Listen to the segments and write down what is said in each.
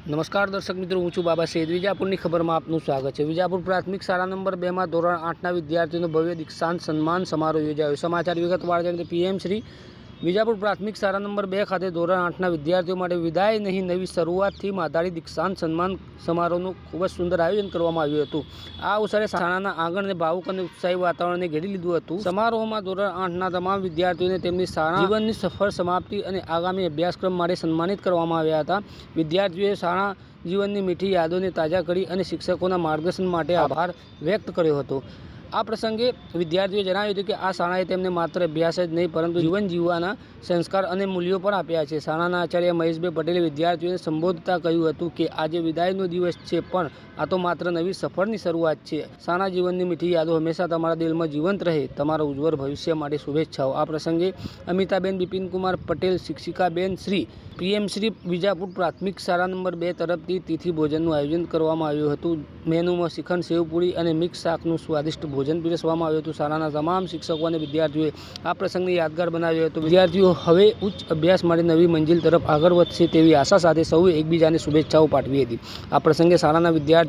नमस्कार दर्शक मित्रों, हूँ છું બાબા સૈયદ। વિજાપુરની ખબરમાં આપનું સ્વાગત છે। વિજાપુર પ્રાથમિક શાળા નંબર 2 માં ધોરણ 8ના વિદ્યાર્થીઓનો ભવ્ય દીક્ષાંત સન્માન સમારોહ યોજાયો। સમાચાર વિગતવાર જાણીએ। પીએમ શ્રી વિજાપુર પ્રાથમિક શાળા નંબર 2 ખાતે ધોરણ 8ના વિદ્યાર્થીઓ માટે વિદાય નહીં નવી શરૂઆતથી આધારિત દીક્ષાંત સન્માન સમારોહનું ખૂબ જ સુંદર આયોજન કરવામાં આવ્યું હતું। આ અવસરે શાળાના આંગણને ભાવુક અને ઉત્સાહી વાતાવરણને ઘેરી લીધું હતું। સમારોહમાં ધોરણ 8ના તમામ વિદ્યાર્થીઓને તેમની શાળા જીવનની સફળ સમાપ્તિ અને આગામી અભ્યાસક્રમ માટે સન્માનિત કરવામાં આવ્યા હતા। વિદ્યાર્થીઓએ શાળા જીવનની મીઠી યાદોને તાજા કરી અને શિક્ષકોના માર્ગદર્શન માટે આભાર વ્યક્ત કર્યો હતો। આ પ્રસંગે વિદ્યાર્થીઓએ જણાવ્યું હતું કે આ શાળાએ તેમને માત્ર અભ્યાસ જ નહીં પરંતુ જીવન જીવવાના સંસ્કાર અને મૂલ્યો પણ આપ્યા છે। શાળાના આચાર્ય મહેશભાઈ પટેલે વિદ્યાર્થીઓને સંબોધતા કહ્યું હતું કે આજે વિદાયનો દિવસ છે, પણ આ તો માત્ર નવી સફરની શરૂઆત છે। શાળા જીવનની મીઠી યાદો હંમેશા તમારા દિલમાં જીવંત રહે। તમારા ઉજ્જવળ ભવિષ્ય માટે શુભેચ્છાઓ। આ પ્રસંગે અમિતાબેન બિપિનકુમાર પટેલ, શિક્ષિકાબેન શ્રી, પીએમ શ્રી વિજાપુર પ્રાથમિક શાળા નંબર 2 તરફથી તિથિ ભોજનનું આયોજન કરવામાં આવ્યું હતું। મેનુમાં શ્રીખંડ, સેવપુરી અને મિક્સ શાકનું સ્વાદિષ્ટ ભોજન પીરસવામાં આવ્યું હતું। શાળાના તમામ શિક્ષકો અને વિદ્યાર્થીઓએ આ પ્રસંગને યાદગાર બનાવ્યો હતો। વિદ્યાર્થીઓ હવે ઉચ્ચ અભ્યાસ માટે નવી મંજિલ તરફ આગળ વધશે તેવી આશા સાથે સૌએ એકબીજાને શુભેચ્છાઓ પાઠવી હતી। આ પ્રસંગે શાળાના વિદ્યાર્થીઓ,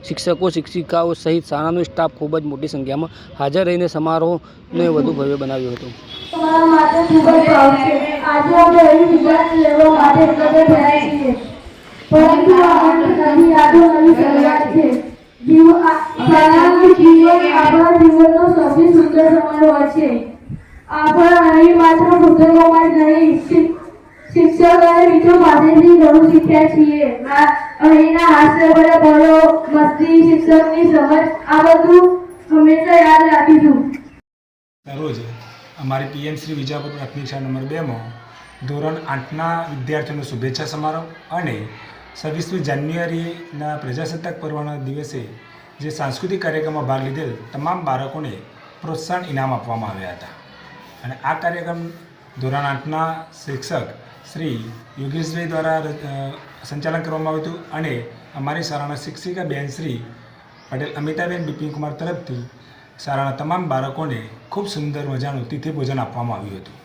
શિક્ષકો, શિક્ષિકાઓ સહિત શાળાનો સ્ટાફ ખૂબ જ મોટી સંખ્યામાં હાજર રહીને સમારોહને વધુ ભવ્ય બનાવ્યો હતો। શિક્ષક અને મિત્રો પાસેથી ઘણું શીખ્યા છીએ। અહીંના હાસ્યભર્યા પળો, મસ્તી, શિક્ષકની સમજ, આ બધું હંમેશા યાદ રાખીશું। રોજ અમારી પીએમ શ્રી વિજાપુર પ્રાથમિક શાળા નંબર 2માં ધોરણ 8ના વિદ્યાર્થીઓનો શુભેચ્છા સમારોહ અને 26મી જાન્યુઆરીના પ્રજાસત્તાક પર્વના દિવસે જે સાંસ્કૃતિક કાર્યક્રમમાં ભાગ લીધેલ તમામ બાળકોને પ્રોત્સાહન ઇનામ આપવામાં આવ્યા હતા। અને આ કાર્યક્રમ ધોરણ 8ના શિક્ષક શ્રી યોગેશભાઈ દ્વારા સંચાલન કરવામાં આવ્યું હતું અને અમારી શાળાના શિક્ષિકા બેન શ્રી પટેલ અમિતાબેન બિપિનકુમાર તરફથી શાળાના તમામ બાળકોને ખૂબ સુંદર મજાનું તિથિ ભોજન આપવામાં આવ્યું હતું।